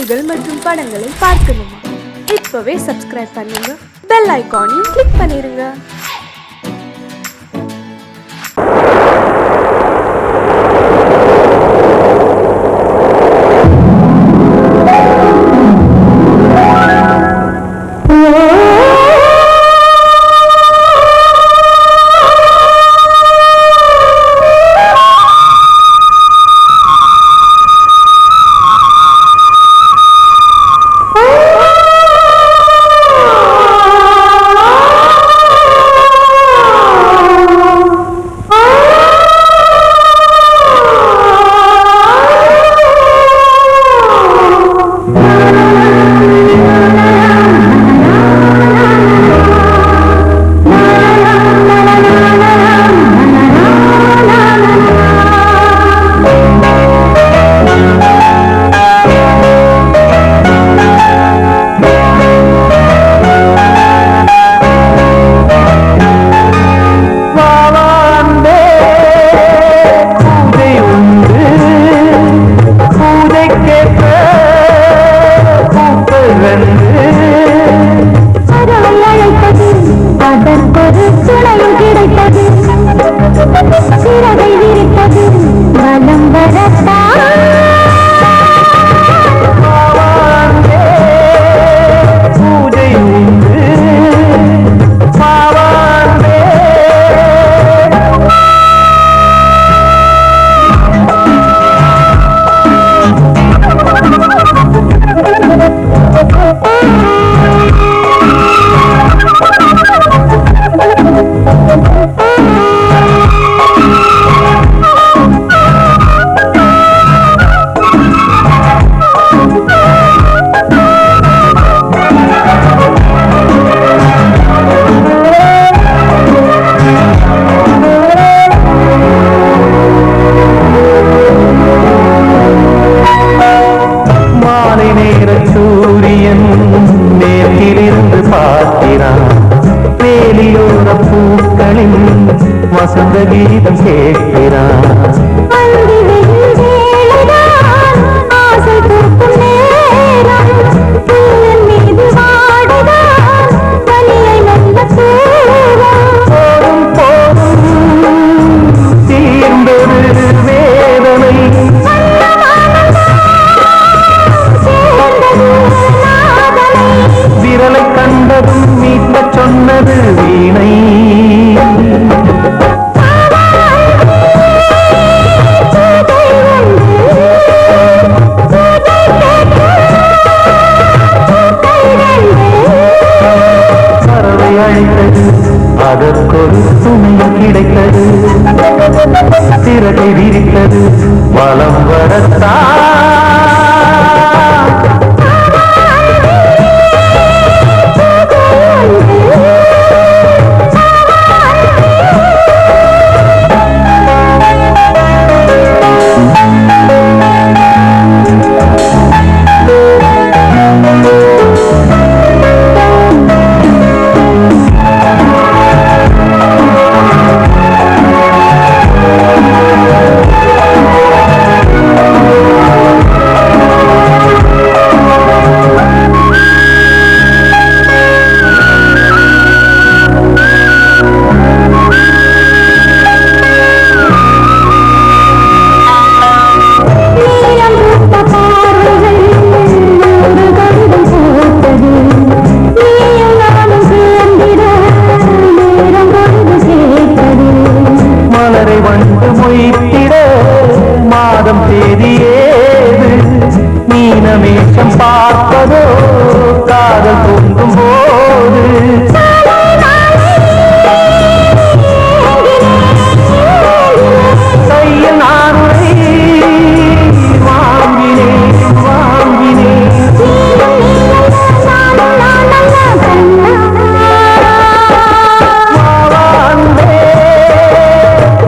பாடல்கள் மற்றும் படங்களை பார்க்கணுமா? இப்பவே சப்ஸ்கிரைப் பண்ணுங்க, பெல் ஐகானையும் கிளிக் பண்ணிருங்க. வசந்த கீதம் கேட்கிறான். விரலை கண்டதும் மீட்ட சொன்னது வீணை. அதற்கொரு துணை கிடைத்தது, சிறகை விரித்தது வலம் வரத்தான். மாதம் தேதியேது மீனமேஷம் பார்ப்பதோ காதல் தோன்றும் போது. கையில் நான் வாங்கினேன் வாங்கினேன்.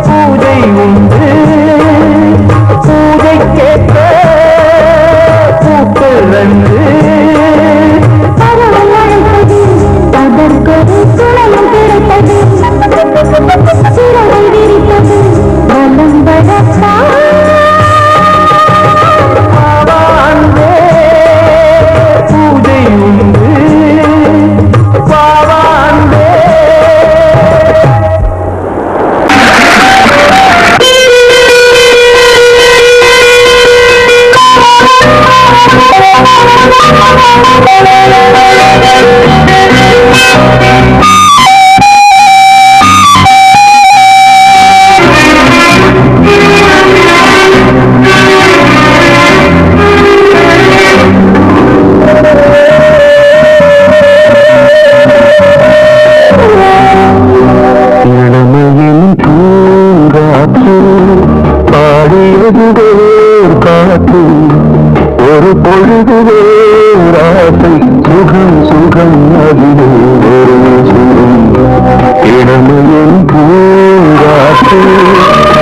பூஜை உண்டு, பூஜை கேட்க பூக்கள் ரெண்டு. அதற்கொரு துணையும் கிடைத்தது, சிறகை விரித்தது வலம் வரத்தான். பொழுதுவே ராசை சுகம் சுகம் அதிலே ஒரே சுகம் இளமையின் பூங்காற்று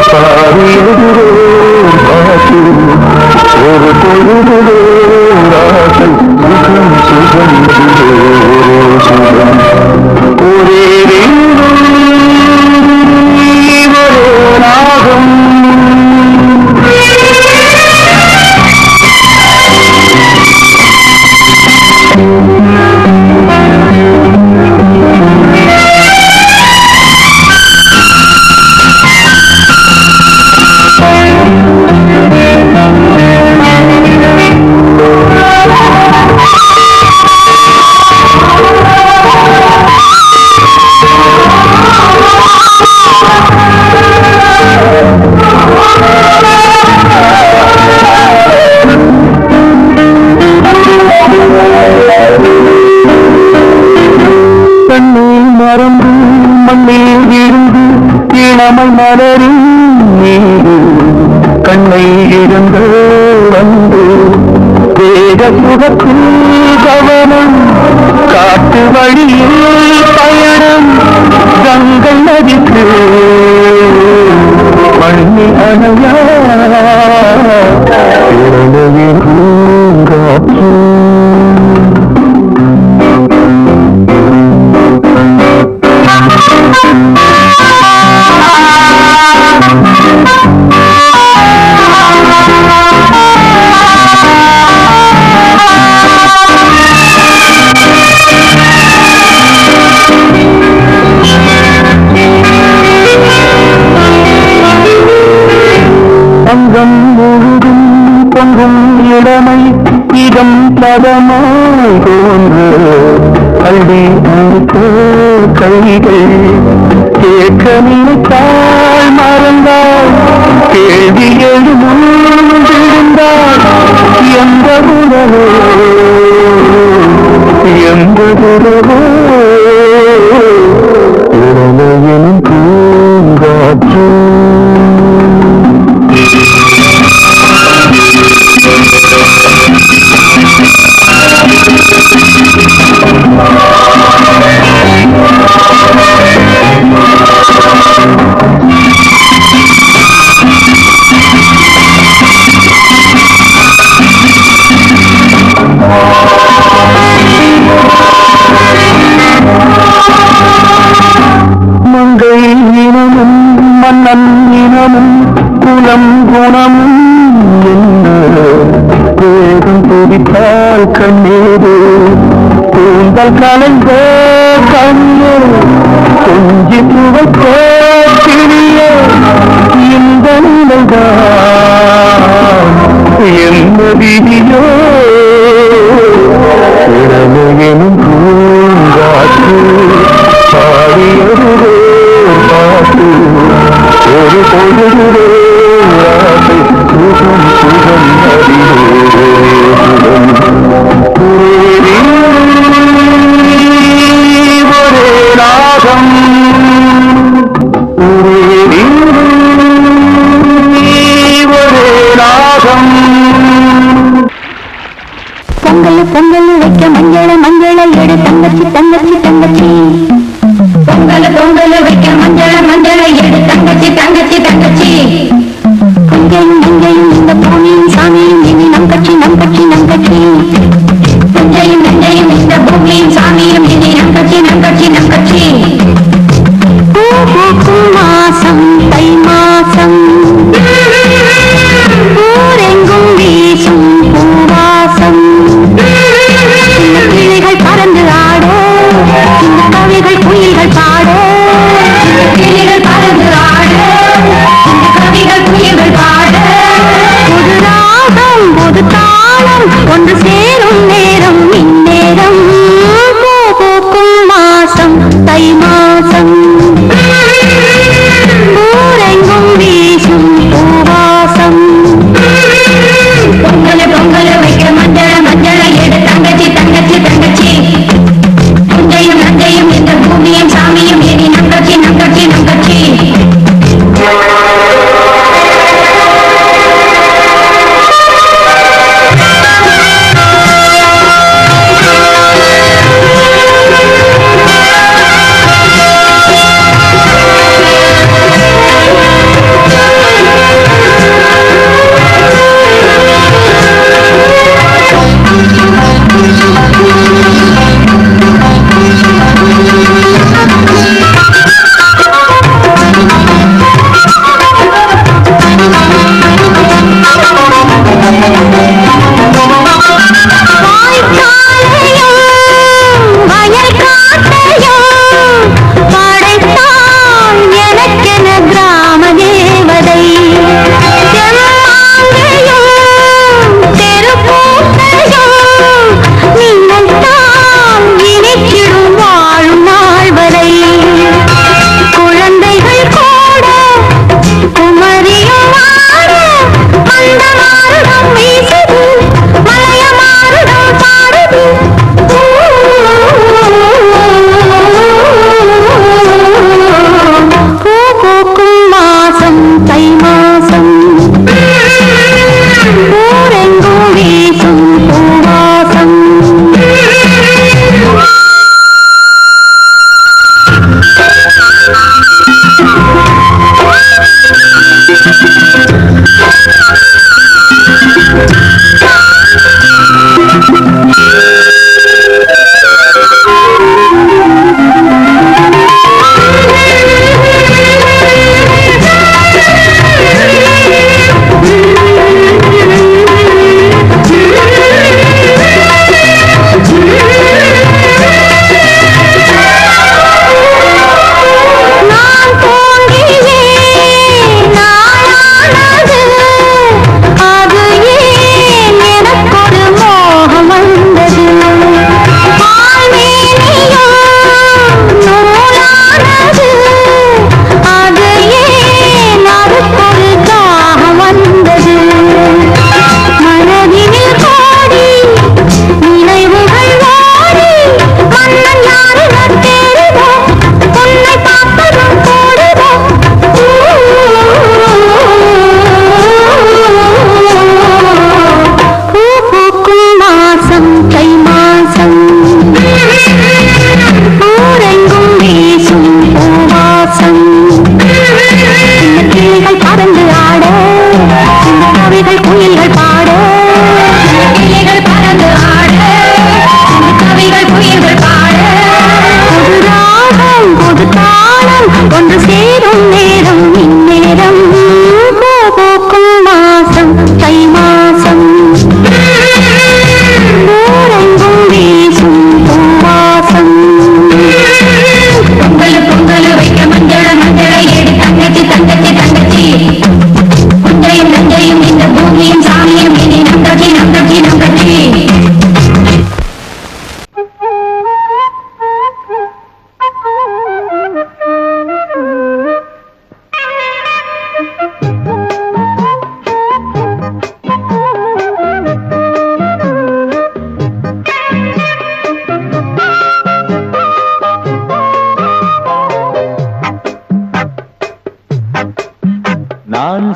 பாரியதுவே பாட்டு ஒரு பொழுதுவே ராசை சுகம் சுகம் அதிலே ஒரே சுகம் ஒரே ராகம் கண்ணில் மறந்து மண்ணில் விழுந்து இளமை மலரின் மீது கண்ணை இருந்து வந்து வேக சுகத்தில் கவனம் காட்டு வழியில் பயணம் கங்கை நதிக்கு மண்ணி அணையா இளமையின் பூங்காற்று அங்கம் முழுதும் பொங்கும் இளமை இதம் பதமாய் தோன்று அள்ளி அழுத்த கைகள் கேட்க நினைத்தால் மறந்தால் கேள்வி எழுந்தால் எந்த உறவோ எந்த உறவோ இளமையின் பூங்காற்று மங்கை இனமும் மன்னன் இனமும் குலம் குணமும் என்ன வேகம் துடித்தால் கண்ணீரு கூந்தல் கலைந்த கண்ணு கொஞ்சி துவைத்த கிளிய இந்த நிலைதான் என்ன விதியோ இளமையெனும் பூங்காற்று பாடியதுவே பாட்டு ஒரு பொழுதுவே ஆசை சுகம் சுகம் அதிலே சுகம் ஒரே ராகம் ஒரே ராகம் பொங்கல் பொங்கல் வைக்க மஞ்சள மஞ்சள எடு தங்கச்சி தங்கச்சி தங்கச்சி பொங்கல் பொங்கல் வைக்க மஞ்சள மஞ்சள எடு தங்கச்சி தங்கச்சி தங்கச்சி கொஞ்சையும் நஞ்சையும் இந்த பூமியும் சாமியும் இனி நம் கட்சி நம் கட்சி நம் கட்சி கொஞ்சையும் நஞ்சையும் இந்த பூமியும் சாமியும் இனி நம் கட்சி நம் கட்சி நம் கட்சி பூ பூக்கும் மாசம் தை மாசம் ஊரெங்கும் வீசும் பூவாசம் கிளிகள் பறந்து ஆட இந்த கவிகள் குயில்கள் பாட கிளிகள் பறந்து ஆட இந்த கவிகள் குயில்கள் பாட புது ராகம் புது தாளம் ஒன்று சேரும் நேரம் இந்நேரம் பூ பூக்கும் மாசம் தை மாசம் ஊரெங்கும் வீசும் பூவாசம் பொங்கல் பொங்கல் வைக்க மஞ்சள மஞ்சள எடு தங்கச்சி தங்கச்சி தங்கச்சி புஞ்சையும் நஞ்சையும் இந்த பூமியும் சாமியும் இனி நம் கட்சி நம் கட்சி நம் கட்சி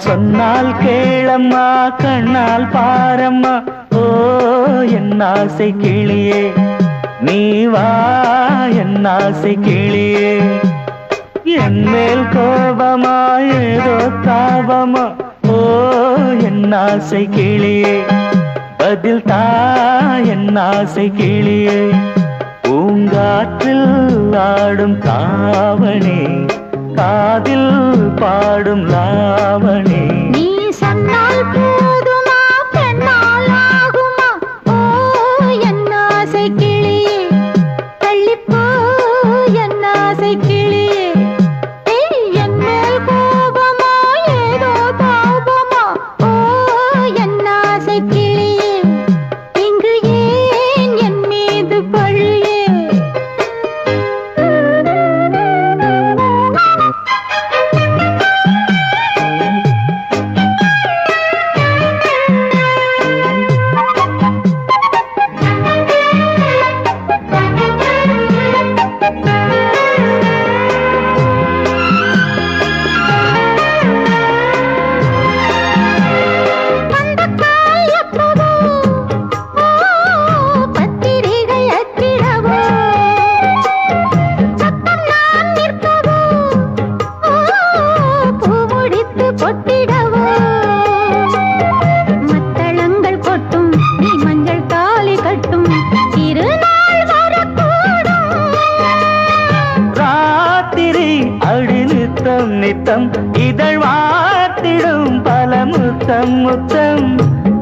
சொன்னால் கேளம்மா கண்ணால் பாரம்மா ஓ என் ஆசை கிளியே நீ வா என் ஆசை கிளியே என் மேல் கோபமா ஏதோ தாபமா ஓ என் ஆசை கிளியே பதில் தா என் ஆசை கிளியே பூங்காற்றில் ஆடும் தாவணி காதில் பாடும் லாவணி நீ சொன்னால் போதுமா பெண்ணால் ஆகுமா ஓ என் ஆசை கிளியே தள்ளிப்போ என் ஆசை கிளியே என் மேல் கோபமா ஏதோ தாபமா ஓ என் ஆசை கிளியே இங்கு ஏன் என் மீது பழியே நித்தம் இதழ் வாத்திடும் பல முத்தம் முத்தம்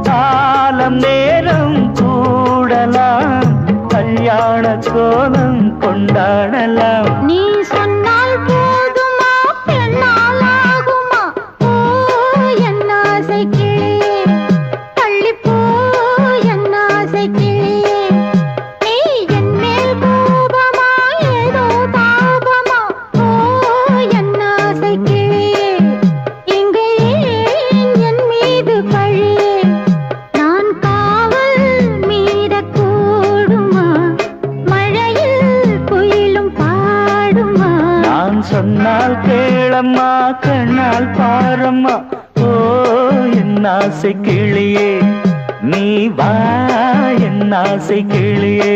காலம் நேரம் கூடலாம் கல்யாண கோலம் கொண்டாடலாம் நீ சொன்னால் போதுமா பெண்ணால் ஆகுமா ஓ என் ஆசை கிளியே தள்ளிப்போ என் ஆசை கிளியே நீ என் மேல் கோபமா ஏதோ தாபமா ஓ என் ஆசை கிளியே இங்கே ஏன் என் மீது பழியே நான் காவல் மீறக்கூடுமா மழையில் குயிலும் பாடுமா நான் சொன்னால் கேளம்மா கண்ணால் பாரம்மா ஓ என் ஆசை கிளியே நீ வா என் ஆசை கிளியே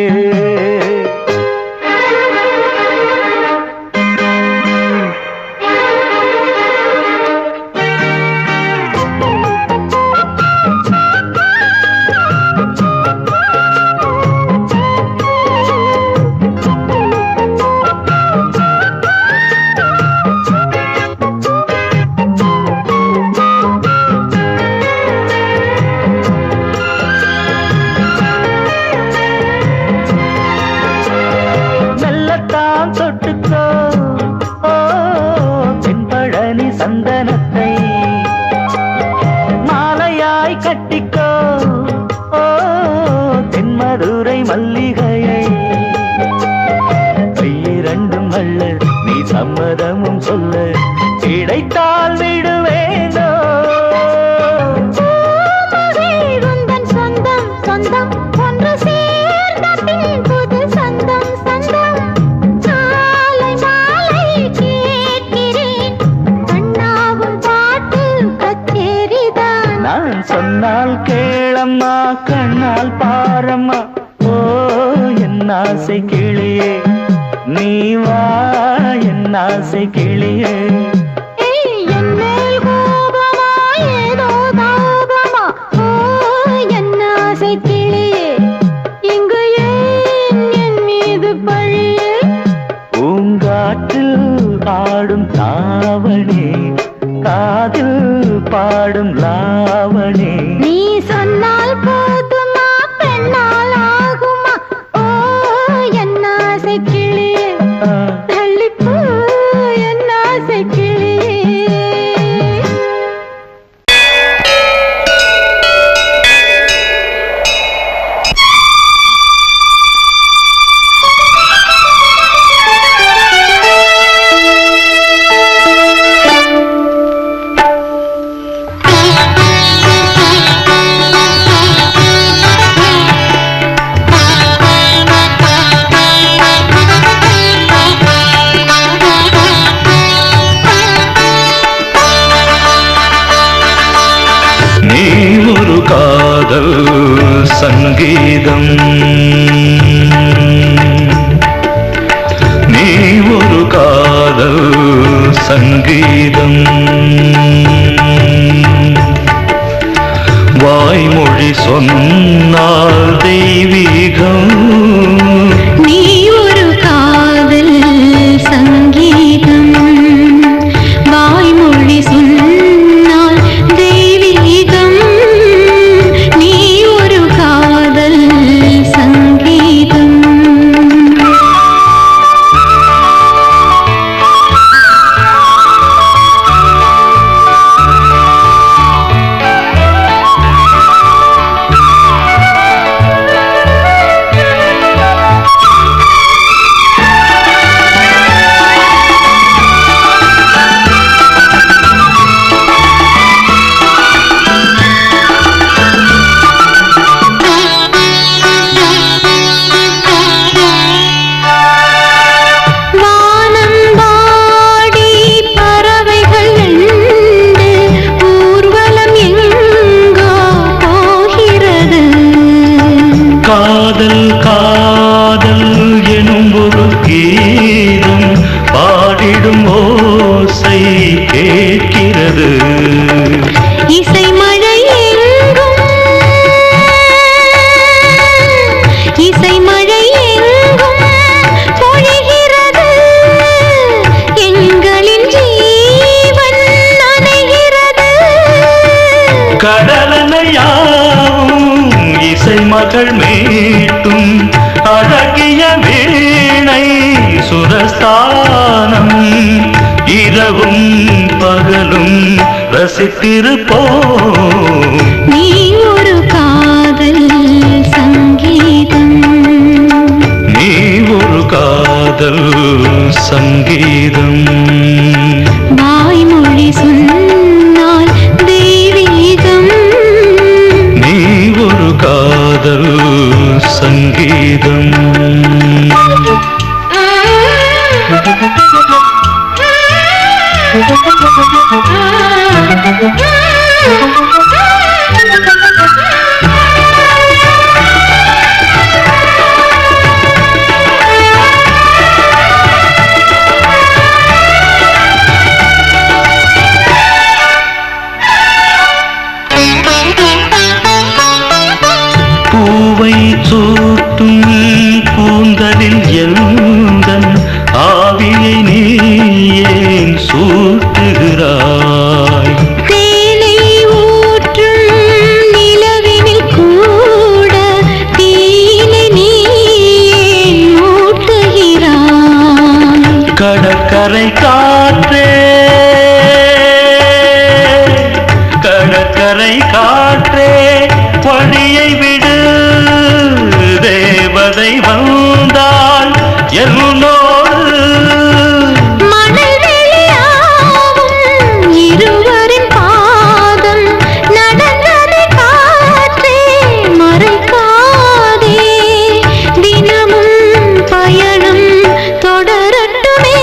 தொட்டுக்கோ ஓ தென்பழனி சந்தனத்தை மாலையாய் கட்டிக்கோ ஓ தென்மதுரை மல்லிகையை கையிரண்டும் அல்ல நீ சம்மதமும் சொல்ல கிடைத்தால் விடுவேனோ சொந்தம் சொந்தம் ஒன்று சேர்ந்த பின் புது சொந்தம் சொந்தம் நான் சொன்னால் கேளம்மா கண்ணால் பாரம்மா ஓ என் ஆசை கிளியே நீ வா என் ஆசை கிளியே என் மேல் கோபமா ஏதோ தாபமா ஓ என் ஆசை கிளியே இங்கு ஏன் என் மீது பழியே பூங்காற்றில் ஆடும் தாவணி காதில் பாடும் லாவணி நீ சொன்னால் போதுமா பெண்ணால் ஆகுமா ஓ என் ஆசை கிளியே தள்ளிப்போ என் ஆசை கிளியே சங்கீதம் நீ ஒரு காதல் சங்கீதம் வாய்மொழி சொன்னால் தெய்வீகம் நீ ஒரு காதல் சங்கீதம் வாய்மொழி சொன்னால் தெய்வீகம் நீ ஒரு காதல் சங்கீதம் காதல் காதல் எனும் ஒரு கீதம் பாடிடும் ஓசை கேட்கிறது இசை மழை எங்கும் இசை மழை எங்கும் பொழிகிறது எங்களின் ஜீவன் நனைகிறது கடலனையாவும் இசை மகள் மீட்டும் அழகிய வீணை சுரஸ்தானம் இரவும் பகலும் ரசித்திருப்போம் நீ ஒரு காதல் சங்கீதம் நீ ஒரு காதல் சங்கீதம் வாய்மொழி சொன்னால் தெய்வீகம் நீ ஒரு காதல் சங்கீதம் பூவை சூட்டும் கூந்தலில் எந்தன் ஆவியை நீ ஏன் சூட்டுகிறாய் தேனை ஊற்றும் நிலவினில் கூட தீனை நீ ஏன் ஊட்டுகிறாய் கடற்கரை காற்றே கடற்கரை காற்றே பணியை விடு தேவதை வந்தால் என்னோடு மணல் வெளியாகும் இருவரின் பாதம் நடந்ததை காற்றே மறைக்காதே தினமும் பயணம் தொடரட்டுமே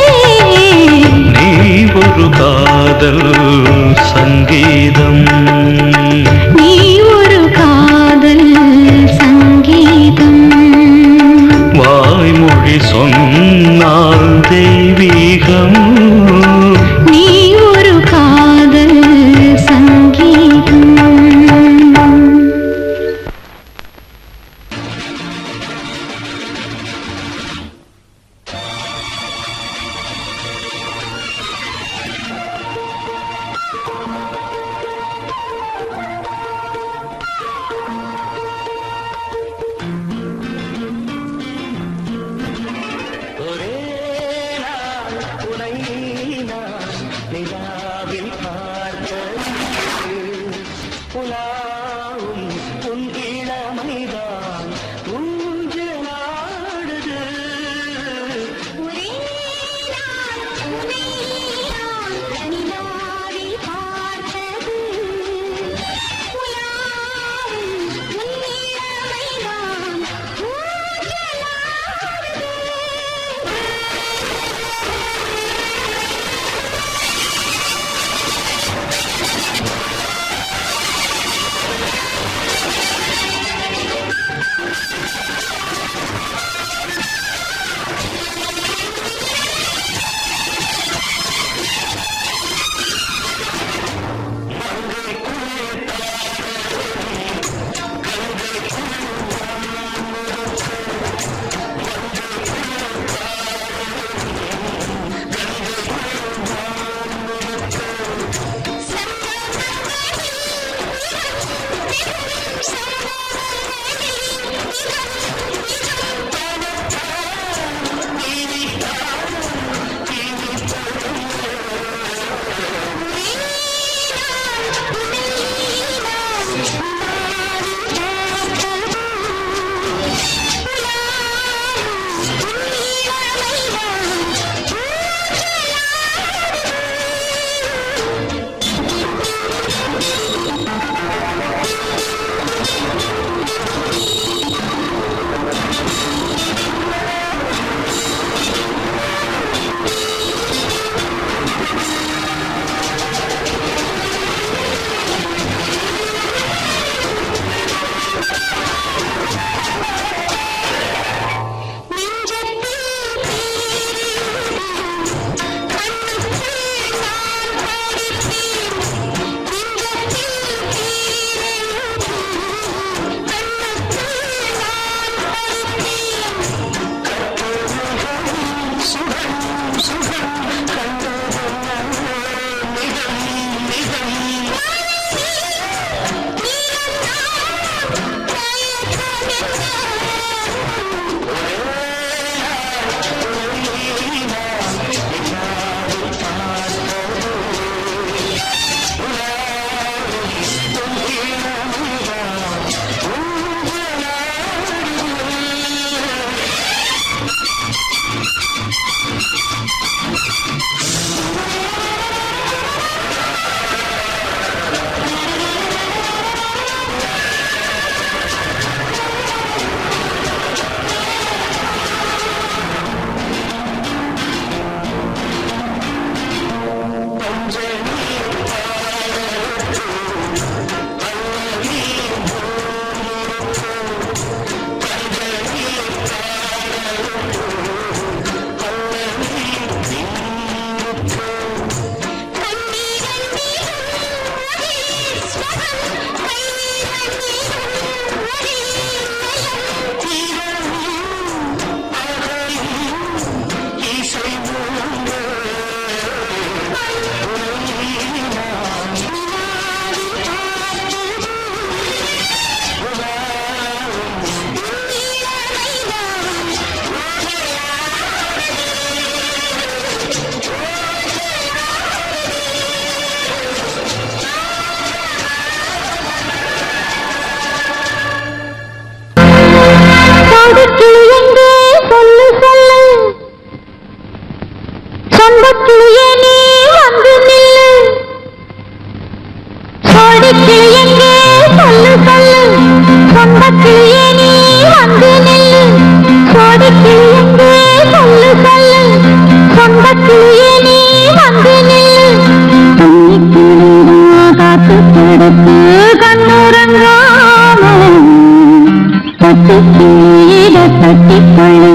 கட்டிக்கீழ கட்டிக்கொள்ளு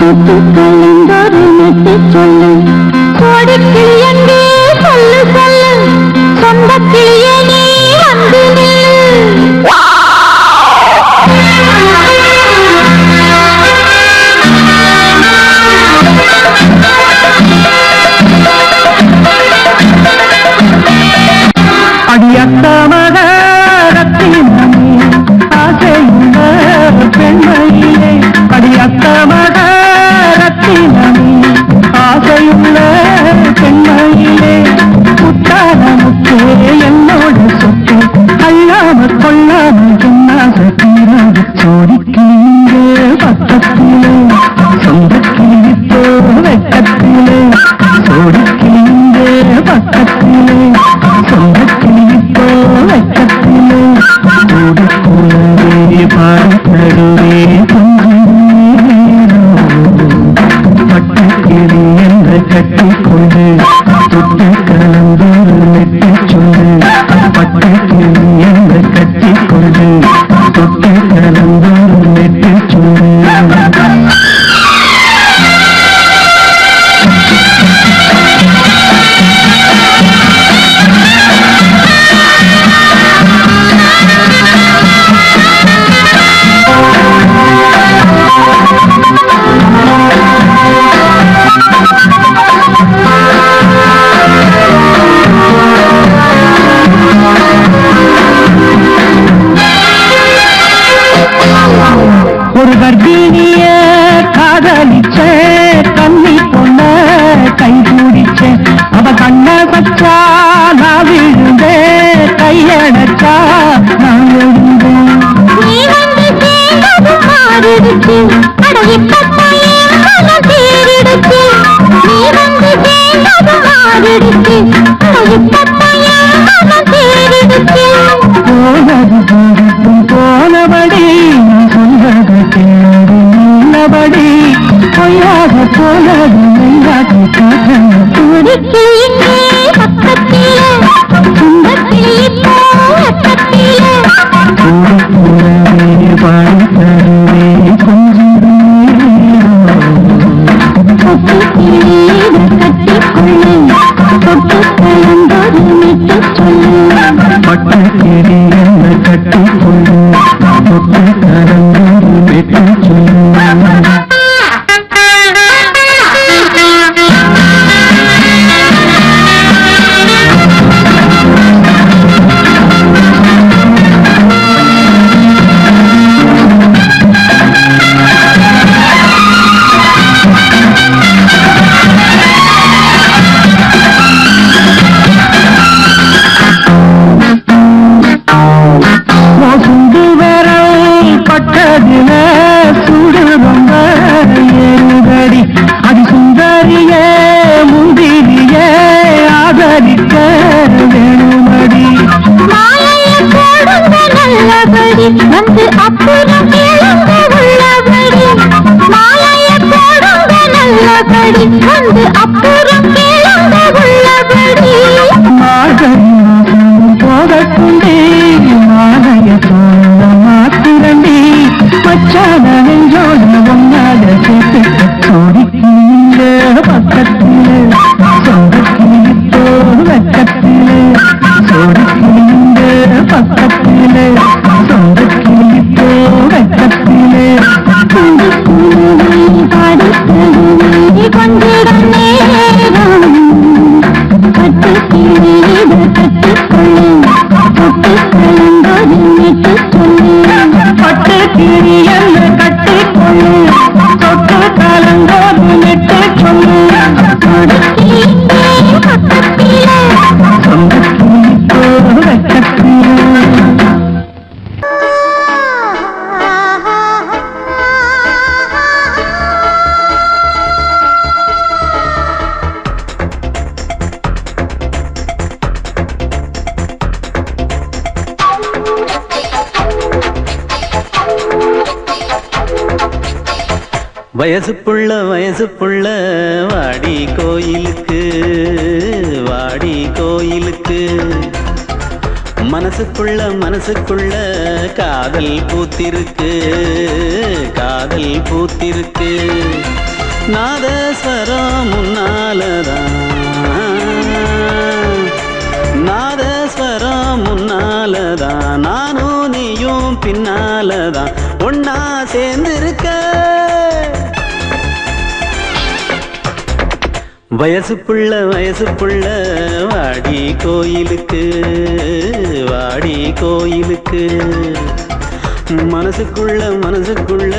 தொட்டு கலந்தொரு நெட்டு சொல்லு கோடி கிளியங்கே சொல்லு சொல்லு சொந்த கிளியே நீ வந்து நில்லு அடியத்தமக ரத்தினமே ஆசையுள்ள பெண்மையிலே அடியத்தமக ரத்தினமே ஆசையுள்ள பெண்மையிலே முத்தாரமுக்கே என்னோட சொத்து அல்லாமல் கொள்ளாமல் சொன்னாச தீராது சோடிக்கிங்கே பக்கத்திலே சொந்தக்கிளிப்போ வெக்கத்திலே சோடிக்கிங்கே பக்கத்திலே சொந்தக்கிளிப்போ வெக்கத்திலே கூடுக்குள்ளே பார்த்தடுவே பட்டுக்கிளி என்று கட்டிக்கொண்டு தொட்டு கலந்தொரு நெட்டு சொல்லு பட்டுக்கிளி என்று கட்டிக்கொண்டு தொட்டு கலந்தொரு நெட்டு சொல்லு ஒரு கர்ப்பிணிய காதலிச்ச கண்ணி பொண்ண கை கூடிச்ச அவ கண்ண பச்சா நான் விழுந்தே கையடைச்சா நான் எழுந்தேன் நீ வந்து சேர்ந்தது மாறிடுச்சு அட இப்பத்தையும் மனம் தேறிடுச்சு நீ வந்து சேர்ந்தது மாறிடுச்சு அட இப்பத்தையும் மனம் தேறிடுச்சு போனது போகட்டும் போனபடி சொல்வது கேள்வி பொய்யாக போனது மெய்யாக்கி துடிக்கு இங்கே பக்கத்திலே துன்பத்திலே இப்போ பக்கத்திலே கூடவே பாடி தருவே கொஞ்சம் கட்டிக்கொள்ளு தொட்டு கலந்தொரு நெட்டு சொல்லு பட்டுக்கிளி என்று கட்டிக்கொண்டு தொட்டு கலந்தொரு நெட்டு சொல்லு சுண்டு விரல் பட்டதில சுடு ரொம்ப ஏறுதடி அது சுந்தரிய முந்திரிய ஆதரிக்க வேணுமடி மாலையை போடுங்க நல்லபடி வந்து அப்புறம் கேளுங்க உள்ளபடி மாலையை போடுங்க நல்லபடி வந்து அப்புறம் கேளுங்க உள்ளபடி மார்கழி மாசம் போகட்டுண்டி மாலைய சொல்ல மாத்திரண்டி மச்சான நெஞ்சோட ஒன்னாக சேர்த்து சோடிக்கிங்க பக்கத்திலே சொந்தக்கிளிப்போ வெக்கத்திலே சோடிக்கிங்க பக்கத்திலே சொந்தக்கிளிப்போ வெக்கத்திலே பாடித்தருவே கொஞ்சிடம் நேரம் கட்டிக்கொள்ளு தொட்டு கலந்தொரு நெட்டு சொல்லு பட்டுக்கிளி என்று கட்டிக்கொள்ளு தொட்டு கலந்தொரு நெட்டு சொல்லு பக்கத்திலே சொந்தக்கிளிப்போ வெக்கத்திலே வயசு புள்ள வாடி கோயிலுக்கு மனசுக்குள்ள காதல் பூத்திருக்கு, காதல் பூத்திருக்கு. நாதஸ்வரம் முன்னாலதான், நாதஸ்வரம் முன்னாலதான், நானும் நீயும் பின்னாலதான் ஒன்னா சேர்ந்திருக்க. வயசுப்புள்ள வாடி கோயிலுக்கு, வாடி கோயிலுக்கு. மனசுக்குள்ள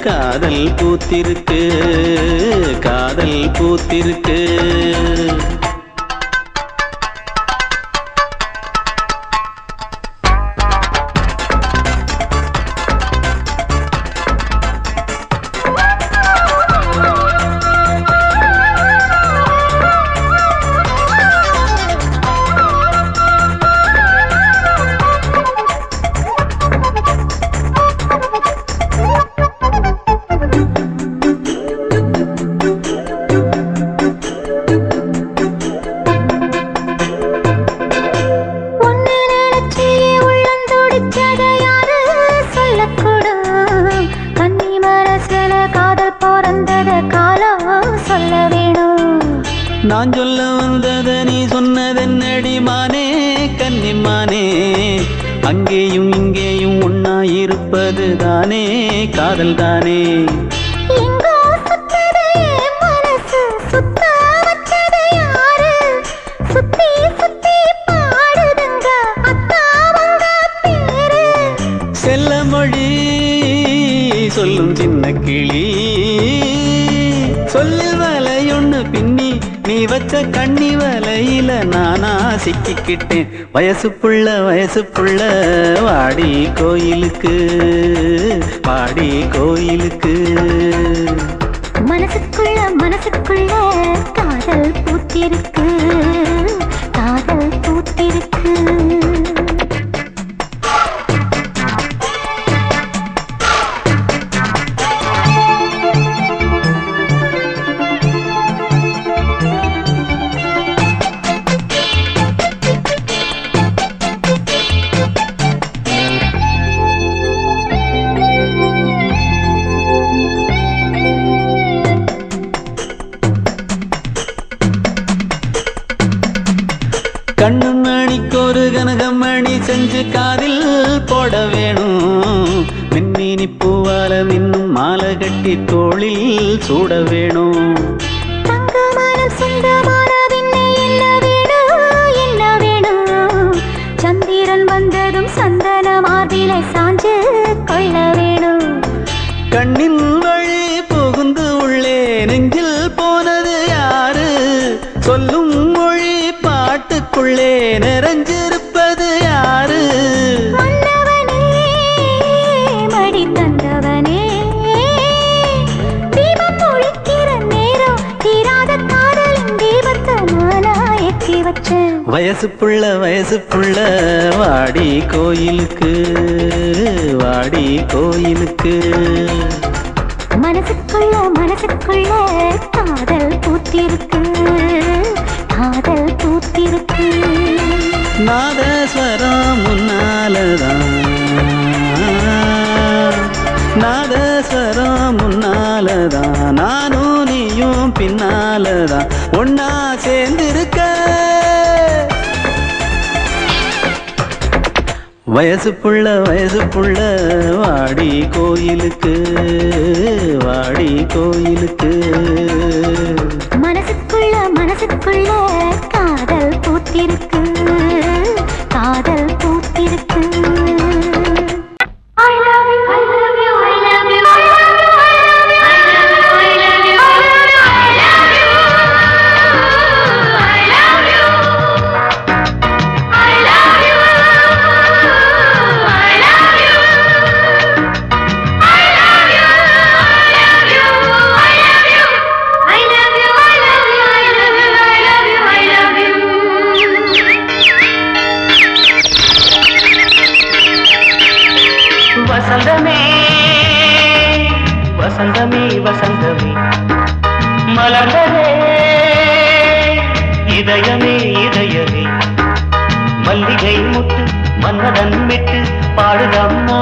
காதல் பூத்திருக்கு, காதல் பூத்திருக்கு. நான் சொல்ல வந்தத நீ சொன்னதென்னடி மானே, கன்னிமானே. அங்கேயும் இங்கேயும் ஒன்னா இருப்பது தானே காதல் தானே. செல்ல மொழி சொல்லும் சின்ன கிளி, சொல்லில் வலையொன்னு பின்னி நீ வச்ச கண்ணி வலையில நானா சிக்கிக்கிட்டேன். வயசுப்புள்ள வாடி கோயிலுக்கு, வாடி கோயிலுக்கு. மனசுக்குள்ள காதல் பூத்திருக்கு, காதல் பூத்திருக்கு. கண்ணு மணிக்கொரு கனகமணி செஞ்சு காதில் போட வேணும். மின்மினி பூவால மின்னும் மாலை கட்டி தோளில் சூட வேணும். சந்திரன் வந்ததும் சந்தன மார்பிலை சாஞ்சு கொள்ள வேணும். கண்ணின் வழி புகுந்து உள்ளே நெஞ்சில் போனது யாரு, சொல்லும் மொழி பாட்டுக்குள்ளே நிறைஞ்சிருப்பது யாரு. மன்னவனே மடி தந்தவனே, தீபம் ஒழிக்கிற நேரம் தீராத காதலின் தீபத்தை நானா ஏற்றி வச்சேன். வயசுப்புள்ள வாடி கோயிலுக்கு, வாடி கோயிலுக்கு. மனசுக்குள்ள காதல் பூத்திருக்கு, காதல் பூத்திருக்கு. நாதஸ்வரம் முன்னாலதான், நாதஸ்வரம் முன்னாலதான், நானும் நீயும் பின்னாலதான் ஒன்னா சேர்ந்திருக்க. வயசுப்புள்ள வாடி கோயிலுக்கு, வாடி கோயிலுக்கு. மனசுக்குள்ள காதல் பூத்திருக்கு, காதல் பூத்திருக்கு. வசந்தமே வசந்தமே மலர்ந்ததே இதயமே இதயமே மல்லிகை முட்டு மன்னதன் விட்டு பாடுதம்மா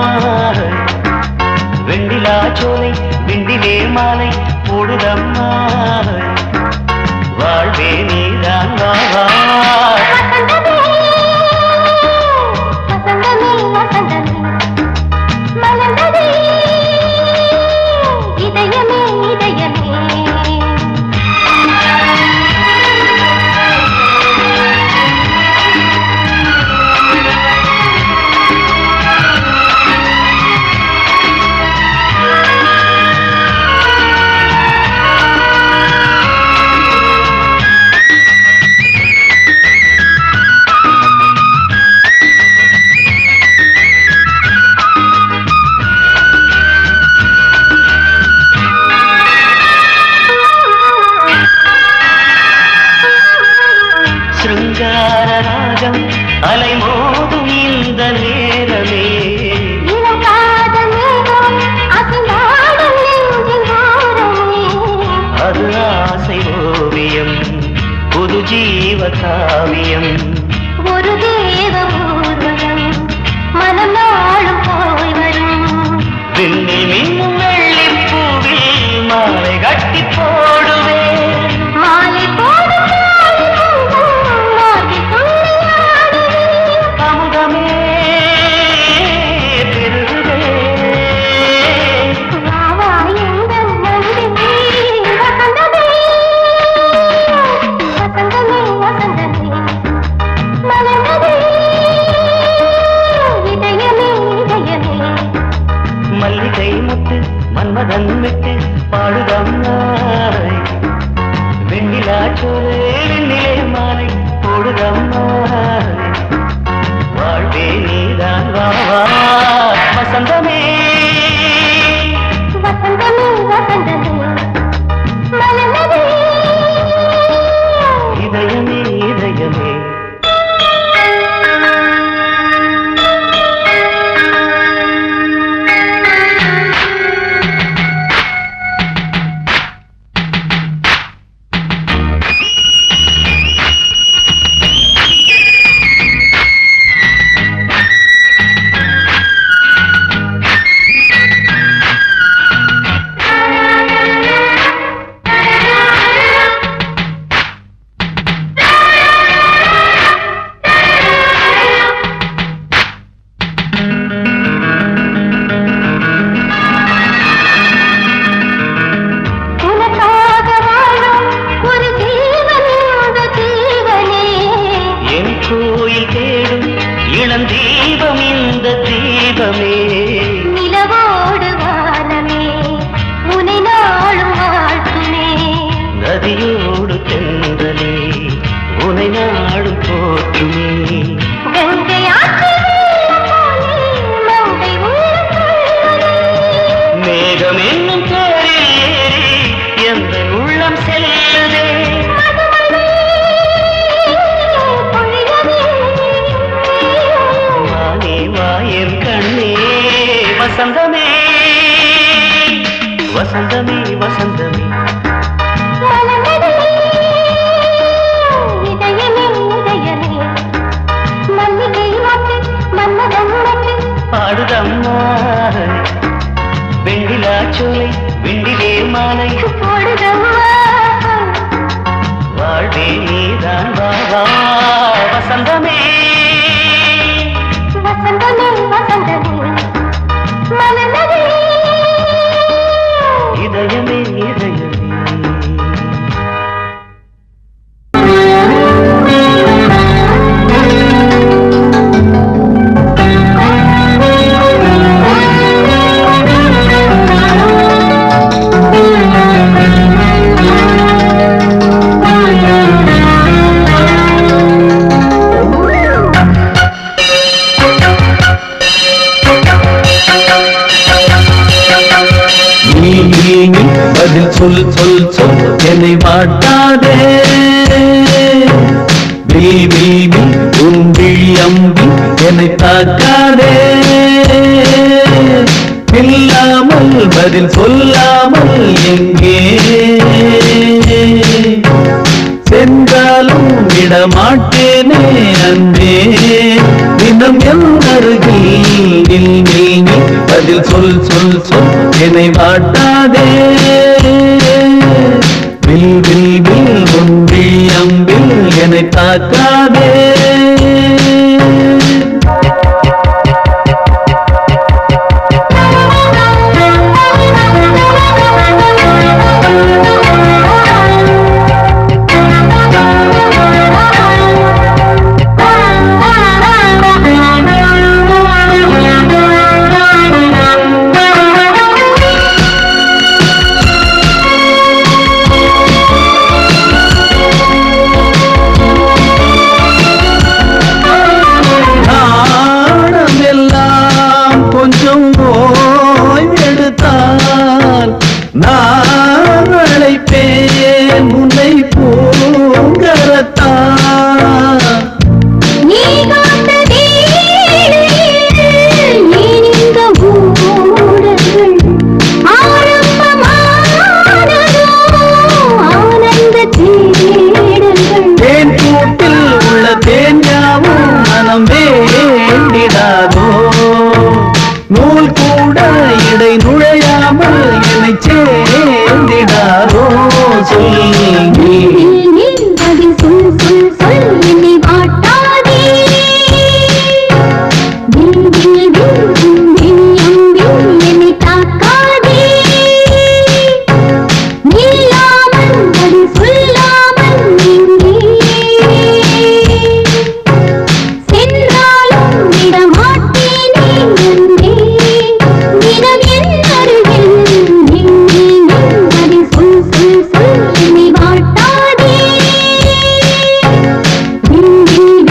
வெண்ணிலா சோலை விண்டிலே மாலை போடுதம்மா வாழ்வே நீதான் வா அலைமோதும் இந்த நேரமே அது ஆசை ஓவியம் புது ஜீவ காவியம் ஒரு தேவ ஊர்வலம் மனம் நாளும் போய் வரும் விண்ணில் மின்னும் வெள்ளி பூவில் மாலை கட்டி போடுவேன் மாலை போடும் மன்மதன் விட்டு பாடுதம்மா வெண்ணிலா சோலை வெண்ணிலே மாலை போடுதம்மா வாழ்வே நீதான் வா வசந்தமே வசந்தமே வசந்தமே மலர்ந்ததே இதயமே இதயமே தீபம் இந்த தீபமே நிலவோடு வானமே உனை நாளும் வாழ்த்துமே நதியோடு தென்றலே உனை நாடும் போற்றுமே மேகம் என்னும் பேரில் ஏறி எந்த உள்ளம் செல்லுதே என் கண்ணே வசந்தமே வசந்தமே வசந்தமே இதயமே இதயமே மல்லிகை வாட்டு மன்மதன் வாட்டு பாடுதம்மா வெண்ணிலா சோலை வெண்டிலே மாலை போடுதம்மா வாழ்வே நீதான் வா வசந்தமே வசந்தமே வசந்தமே மலர்ந்ததே இதயமே இதயமே பதில் சொல் சொல் சொல் என்னை வாட்டாதே உன் விழி அம்பி என்னை தாக்காதே இல்லாமல் பதில் சொல்லாமல் எங்கே சென்றாலும் விட மாட்டேனே அன்பே தினம் என் அருகில் நில் பதில் சொல் சொல் சொல் என்னை வாட்டாதே வில் வில் வில் ஒன்றி அம்பில் என்னை தாக்காதே நான் அழைப்பேன் உன்னை பூங்கரத்தா நீ காத்த வேளையில் இந்த ஊடர்கள் ஆரம்பமானதோ ஆனந்த தேடல்கள் தேன் கூட்டில் உள்ள தேன் யாவும் மனம் வேண்டிடாதோ நூல் கூட இடை நுழையாமல் என்னை சேர்ந்திடாதோ சொல்லி பதில் சொல் சொல் சொல் என்னை வாட்டாதே வில் வில் வில் அம்பில் என்னை தாக்காதே நில்லாமல் பதில் சொல்லாமல் எங்கே சென்றாலும் விடமாட்டேனே அன்பே தினம் என் அருகில் நில் பதில் சொல் சொல் சொல் என்னை வாட்டாதே வில் வில்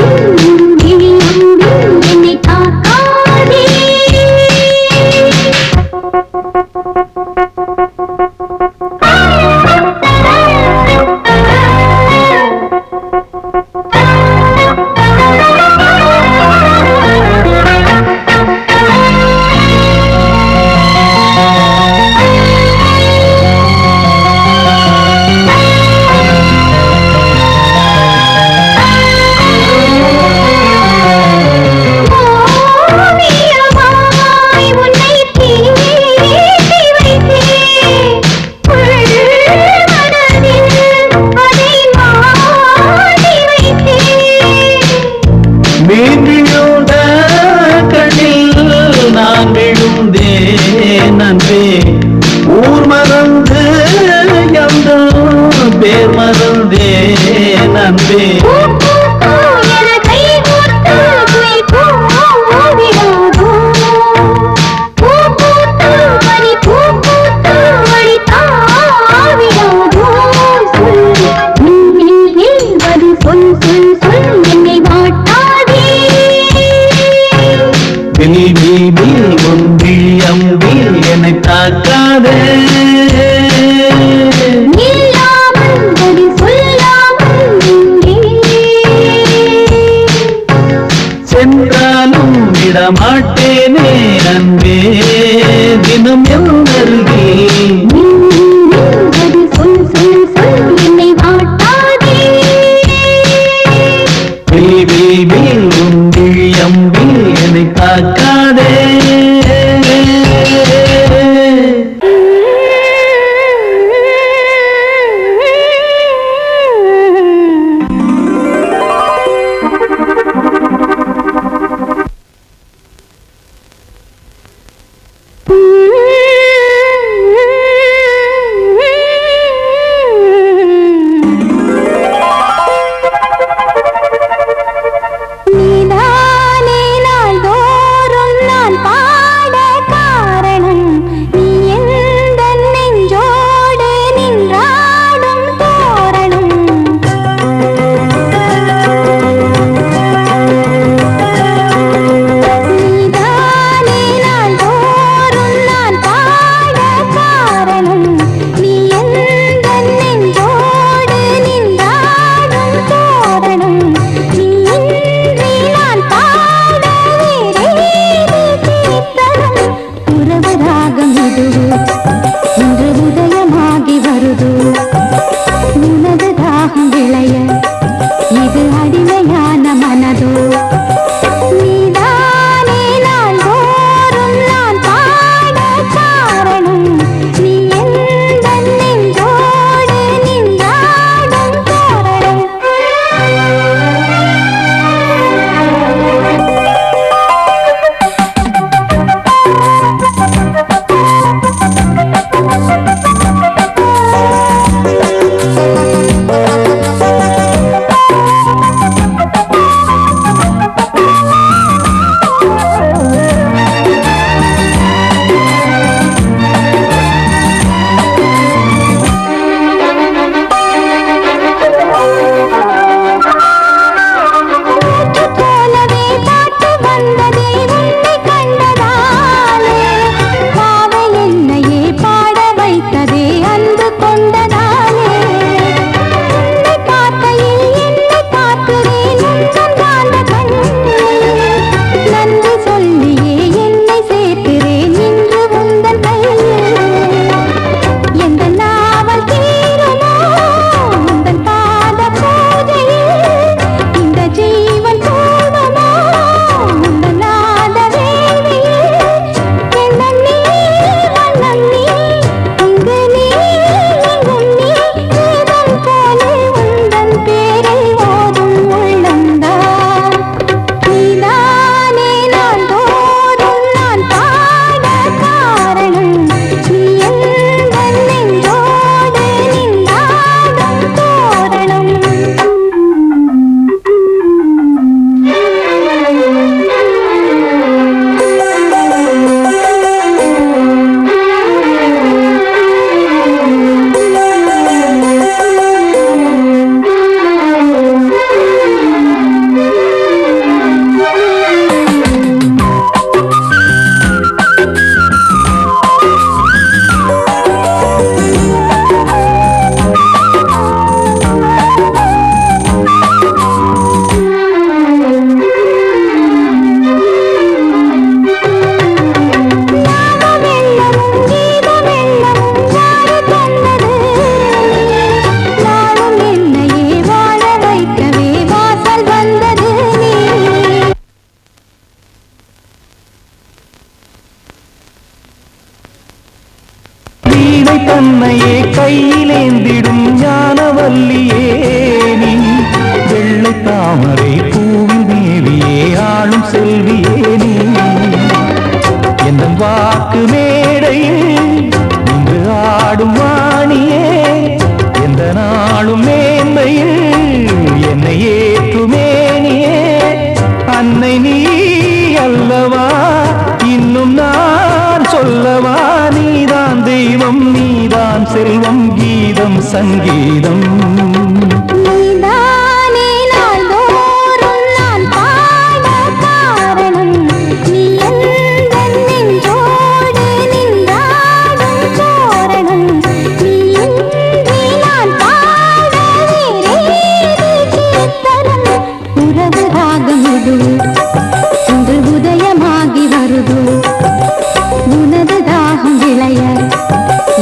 வில் அம்பில் என்னை தாக்காதே ஓவியமாய் உன்னை தீட்டி வைத்தேன் மனதில் அதை மாட்டி வைத்தேன் மீன்பிழோட கண்ணில் நான் விழுந்தேன் அன்பே ஊர் மறந்து எந்த பேர் மறந்தேன் அன்பே பூ பூ பூ என கை கோர்த்து குயில் கூவிடாதோ பூ பூத்து பனி பூ பூத்து வழி தாவிடாதோ சொல் நில் நில் பதில் சொல் சொல் சொல் என்னை வாட்டாதே வில் வில் வில் ஒன்றி அம்பில் என்னை தாக்காதே நில்லாமல் பதில் சொல்லாமல் எங்கே உன்னையே கையிலேந்திடும் ஞானவல்லியே நீ வெள்ளை தாமரை பூவில் மேவியே ஆளும் செல்வியே நீ என் வாக்கு மேடையில் இன்று ஆடும் வாணியே எந்த நாளும் மேன்மையில் என்னை ஏற்றுமேனியே அன்னை நீ அல்லவா இன்னும் நான் சொல்லவா நீதான் தெய்வம் நீதான் செல்வம் கீதம் சங்கீதம் நீதானே நாள்தோறும் நான் பாட காரணம் நீ எந்தன் நெஞ்சோடு நின்றாடும் தோரணம் நீ இன்றி நான் பாட வேறேது கீர்த்தனம் உறவு ராகம் இது இன்று உதயமாகி வருது உனது தாகம் விளைய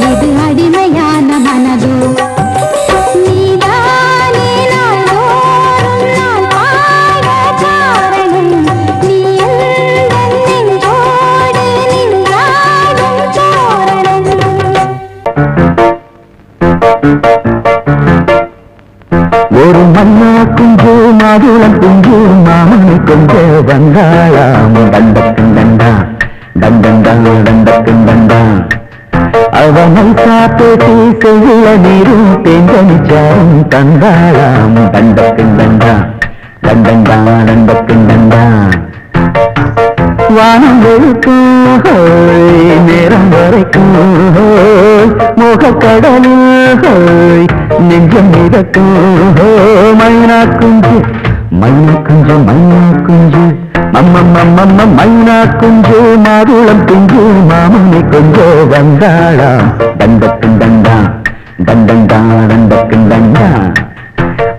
இது அடிமையான மனதோ நீதானே நாள்தோறும் நான் பாட காரணம் நீ எந்தன் நெஞ்சோடு நின்றாடும் தோரணம் ஒரு மன்னா குஞ்சு மாதுளம் குஞ்சு மாமனை கொஞ்ச வந்தாளாம் தண்டா தண்டண்டா தண்டா அவனை சாப்பிட்டு செய்யுள்ள நீரும் தேஞ்சனிச்சாரும் தந்தாளாம் தண்டா தண்டண்டா வானம் வெளுக்கும் நேரம் வரைக்கும் முகக்கடலில் நெஞ்சம் மிதக்கும் மைனா குஞ்சு மைனா குஞ்சு மாதுளம் குஞ்சு மாமனை கொஞ்சோ வந்தாளாம் தண்டா தண்டண்டா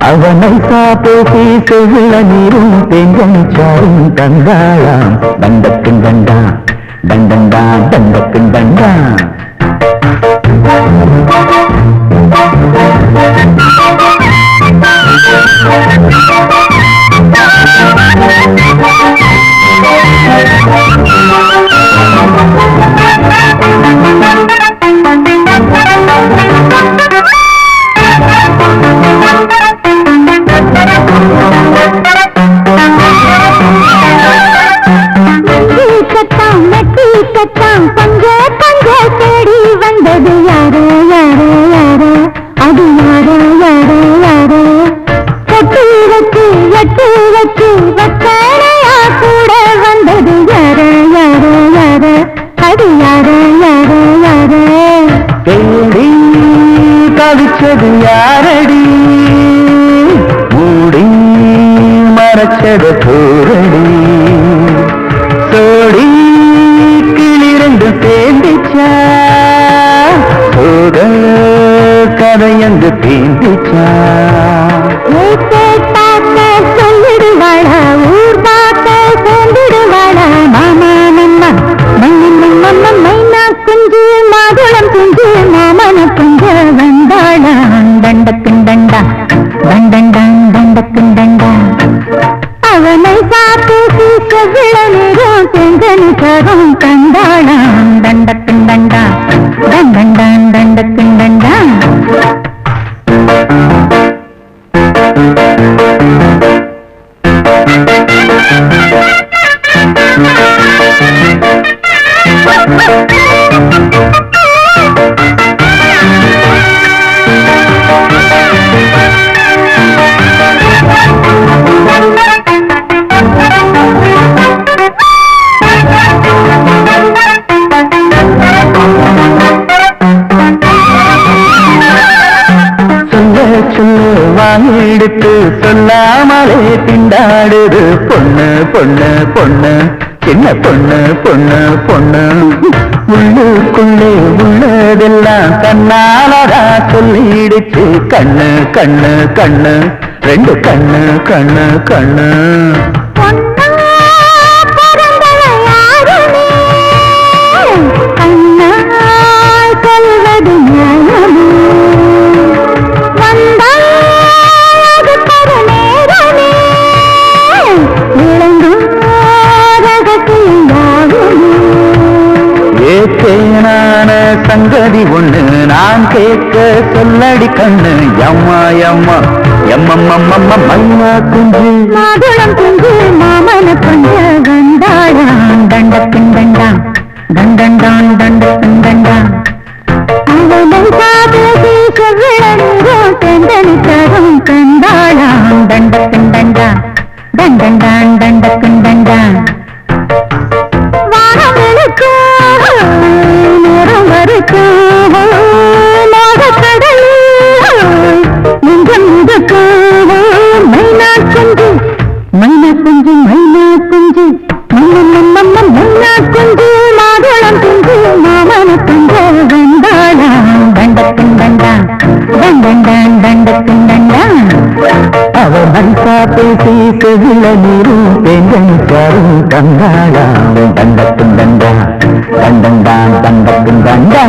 அவனை சாப்பேசி செவில நீரும் தேஞ்சம் சாரும் தந்தாளாம் தண்டா தண்டண்டா பஞ்ச தேடி வந்தது யாரோ அது யாரோ கட்டி வச்சு எட்டு வச்சு வக்கணையா கூட வந்தது யாரோ அது யாரோ தேடி தவிச்சது யாரடி மூடி மறைச்சது தூரடி சோடி கிளிரண்டு சேர்ந்துச்சா சோக கதையங்கு தீந்துச்சா சொல்லிடுவாளா ஊர் பார்க்க சொல்லிடுவாளா மாமா மைனா குஞ்சு மாதுளம் குஞ்சு மாமன குஞ்சு வந்தாளா தண்டண்டா அவனை சாப்பிட்டு சீக்க விளநீரும் செஞ்சனி சரும் கண்டாளா தண்டண்டா எடுத்து சொல்லாமலே திண்டாடுது பொண்ணு சின்ன பொண்ணு உள்ளுக்குள்ளே உள்ளதெல்லாம் கண்ணாலதா சொல்லிடுச்சு கண்ணு ரெண்டு கண்ணு சங்கதி ஒண்ணு நான் கேட்க சொல்லடி கண்ணு எம்மா எம்மா எம்மம்மம்மம்ம மைனா குஞ்சு மாதுளம் குஞ்சு மாமன கொஞ்ச கண்டாடான் தண்டப்பின் தண்டா தண்டண்டான் தண்டப்பின் தண்டா அவனை சாதேசி செவ்விழந்தோ தெந்தனி தரும் கண்டாடான் தண்டப்பின் தண்டா தண்டண்டான் தண்டப்பின் தண்டா வானவெளுக்கு நேரம் வரைக்கும் மோகக்கடல் நெஞ்சம் மிதக்கு மைனா குஞ்சு மைனா குஞ்சு மைனா குஞ்சு மைனா குஞ்சு மாதுளம் குஞ்சு மாமன குஞ்சு வந்தாளா தண்டப்பின் தண்டா தண்டண்டான் தண்டப்பின் தண்டா அவ மனசா பேசி செவில நீரும் பெண்களுக்காரும் தந்தாளாம் தண்டப்பின் தண்டா தண்டண்டான் தண்டப்பின் தண்டா